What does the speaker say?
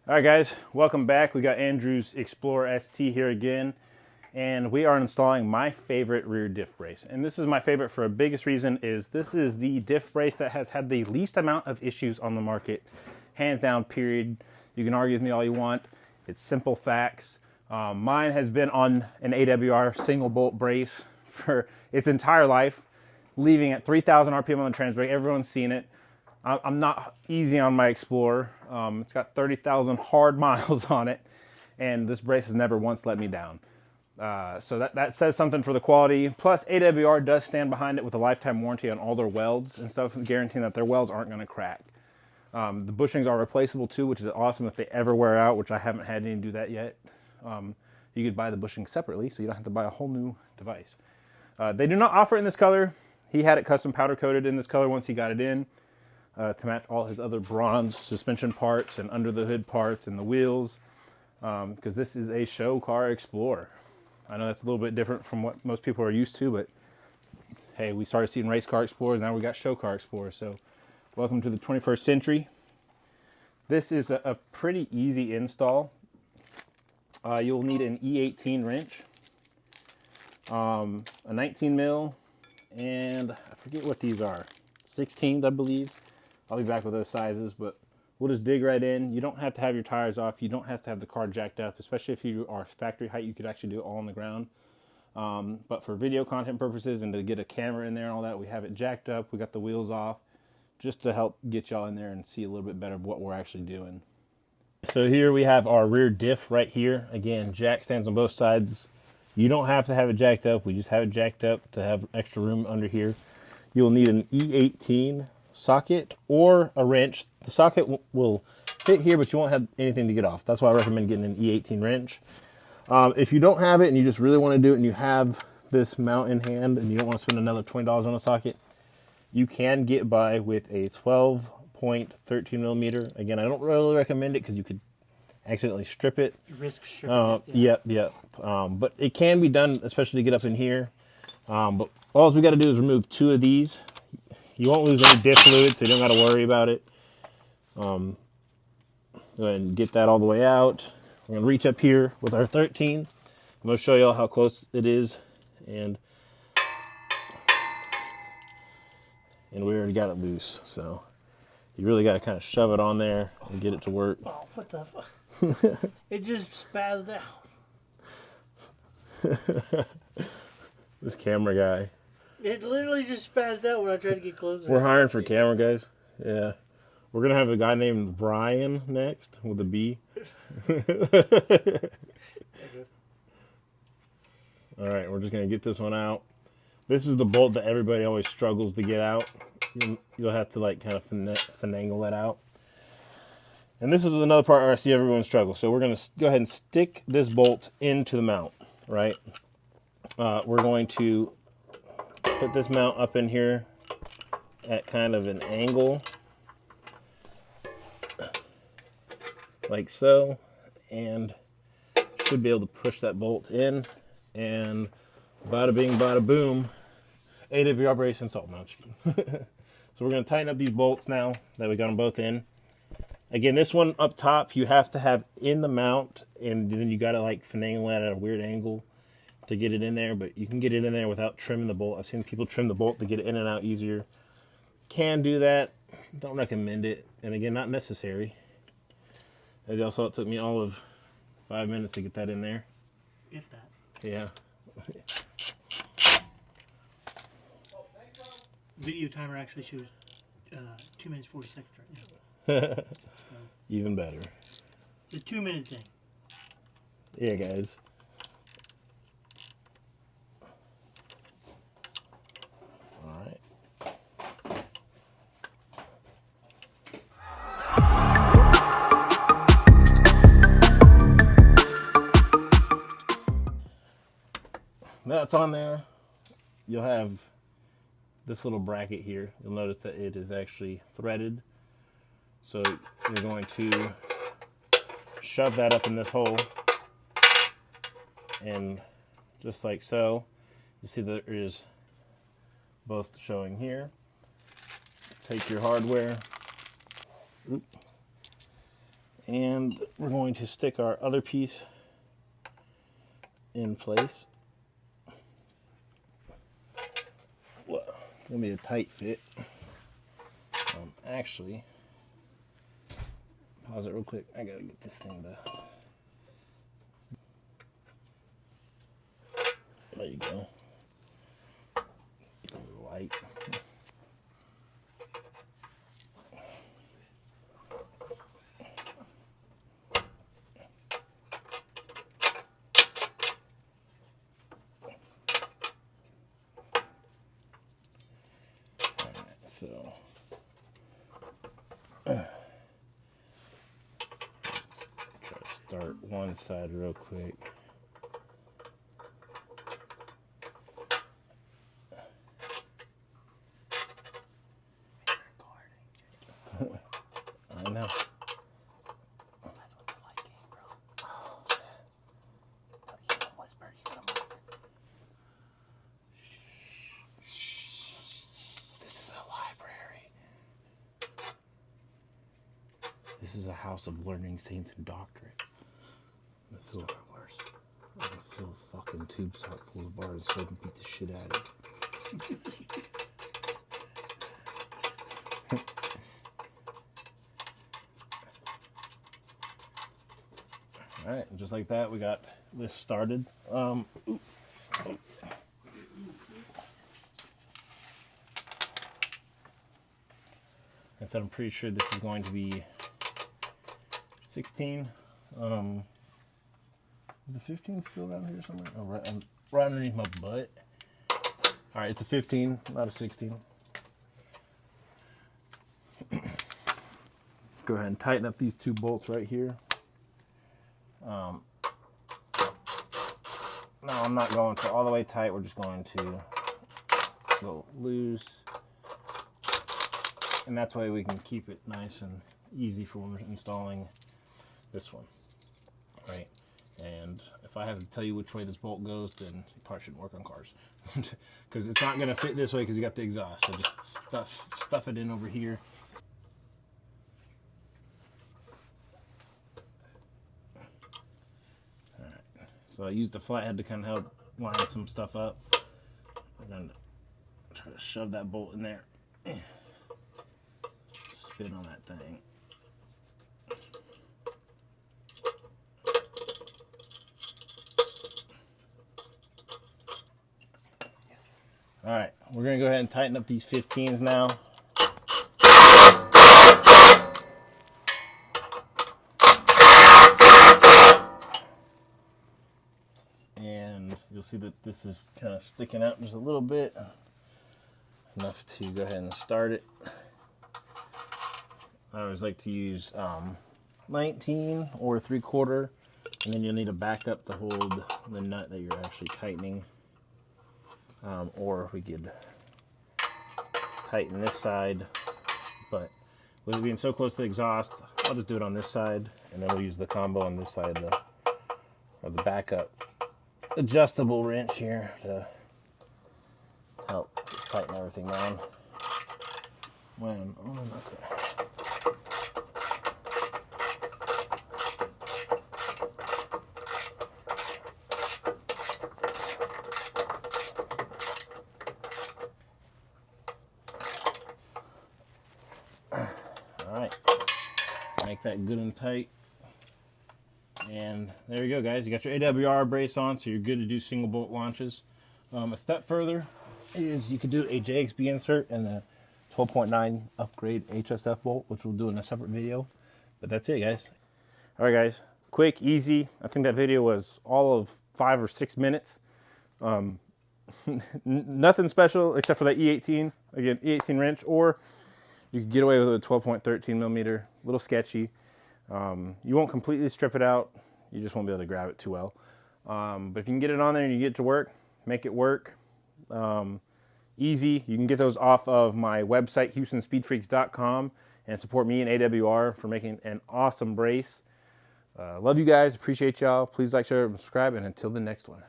All right, guys, welcome back. We got Andrew's Explorer ST here again, and we are installing my favorite rear diff brace. And this is my favorite for a biggest reason is this is the diff brace that has had the least amount of issues on the market, hands down, period. You can argue with me all you want. It's simple facts. Mine has been on an AWR single bolt brace for its entire life, leaving at 3,000 RPM on the trans brake. Everyone's seen it. I'm not easy on my Explorer. It's got 30,000 hard miles on it, and this brace has never once let me down. So that says something for the quality. Plus, AWR does stand behind it with a lifetime warranty on all their welds and stuff, guaranteeing that their welds aren't going to crack. The bushings are replaceable too, which is awesome if they ever wear out, which I haven't had any do that yet. You could buy the bushings separately, so you don't have to buy a whole new device. They do not offer it in this color. He had it custom powder coated in this color once he got it in. To match all his other bronze suspension parts and under the hood parts and the wheels, because this is a show car Explorer. I know that's a little bit different from what most people are used to, but hey, we started seeing race car Explorers, now we got show car Explorers, so welcome to the 21st century. This is a pretty easy install. You'll need an E18 wrench, a 19 mil, and I forget what these are, 16s I believe. I'll be back with those sizes, but we'll just dig right in. You don't have to have your tires off. You don't have to have the car jacked up, especially if you are factory height. You could actually do it all on the ground. But for video content purposes and to get a camera in there and all that, we have it jacked up. We got the wheels off just to help get y'all in there and see a little bit better of what we're actually doing. So here we have our rear diff right here. Again, jack stands on both sides. You don't have to have it jacked up. We just have it jacked up to have extra room under here. You'll need an E18 socket or a wrench. The socket will fit here, but you won't have anything to get off. That's why I recommend getting an E18 wrench. If you don't have it and you just really want to do it and you have this mount in hand and you don't want to spend another $20 on a socket, you can get by with a 12.13 millimeter. Again, I don't really recommend it because you could accidentally strip it. You risk stripping it. Yep. But it can be done, especially to get up in here. But all we got to do is remove 2 of these. You won't lose any diff fluid, so you don't got to worry about it. Go ahead and get that all the way out. We're going to reach up here with our 13. I'm going to show you all how close it is. And we already got it loose. So you really got to kind of shove it on there and get it to work. Oh, what the fuck? It just spazzed out. This camera guy. It literally just spazzed out when I tried to get closer. We're hiring for camera guys. Yeah. We're going to have a guy named Brian next with a B. All right, we're just going to get this one out. This is the bolt that everybody always struggles to get out. You'll have to like kind of finagle that out. And this is another part where I see everyone struggle. So we're going to go ahead and stick this bolt into the mount, right? We're going to put this mount up in here at kind of an angle, like so, and should be able to push that bolt in, and bada bing, bada boom, AWR brace installed. No, so we're going to tighten up these bolts now that we got them both in. Again, this one up top, you have to have in the mount, and then you got to like finagle it at a weird angle to get it in there, but you can get it in there without trimming the bolt. I've seen people trim the bolt to get it in and out easier. Can do that. Don't recommend it. And again, not necessary. As y'all saw, it took me all of 5 minutes to get that in there. If that. Yeah. Video timer actually shows 2 minutes 40 seconds right now. Even better. It's a 2-minute thing. Yeah, guys. That's on there. You'll have this little bracket here. You'll notice that it is actually threaded. So you're going to shove that up in this hole, and just like so, you see that there is both showing here. Take your hardware And we're going to stick our other piece in place. Well, it's going to be a tight fit. Actually, pause it real quick. I got to get this thing to... There you go. Get a little light. So let's try to start one side real quick. I know. That's what they're like, bro. Oh shit. You don't whisper, you gotta move it. This is a library. This is a house of learning, saints, and doctorates. I'm gonna fill a fucking tube sock full of bars so I can beat the shit out of it. All right, just like that, we got this started. I said I'm pretty sure this is going to be 16. Is the 15 still down here somewhere? Oh, right underneath my butt. All right, it's a 15, not a 16. Go ahead and tighten up these two bolts right here. No, I'm not going to all the way tight. We're just going to go loose. And that's why we can keep it nice and easy for when we're installing this one. Right? And if I have to tell you which way this bolt goes, then you probably shouldn't work on cars. Because it's not going to fit this way because you got the exhaust. So just stuff it in over here. So I used the flathead to kind of help line some stuff up. I'm going to try to shove that bolt in there. Spin on that thing. All right, we're going to go ahead and tighten up these 15s now. And you'll see that this is kind of sticking out just a little bit, enough to go ahead and start it. I always like to use 19 or 3/4, and then you'll need a backup to hold the nut that you're actually tightening. Or we could tighten this side, but with it being so close to the exhaust, I'll just do it on this side, and then we'll use the combo on this side of the backup adjustable wrench here to help tighten everything down. Okay. Alright, make that good and tight. And there you go, guys. You got your AWR brace on, so you're good to do single bolt launches. A step further is you could do a JXB insert and a 12.9 upgrade HSF bolt, which we'll do in a separate video. But that's it, guys. Alright, guys. Quick, easy. I think that video was all of 5 or 6 minutes. Nothing special except for that E18. Again, E18 wrench, or you could get away with a 12.13 millimeter. A little sketchy. You won't completely strip it out. You just won't be able to grab it too well. But if you can get it on there and you get it to work, make it work. Easy. You can get those off of my website, HoustonSpeedFreaks.com, and support me and AWR for making an awesome brace. Love you guys. Appreciate y'all. Please like, share, and subscribe. And until the next one.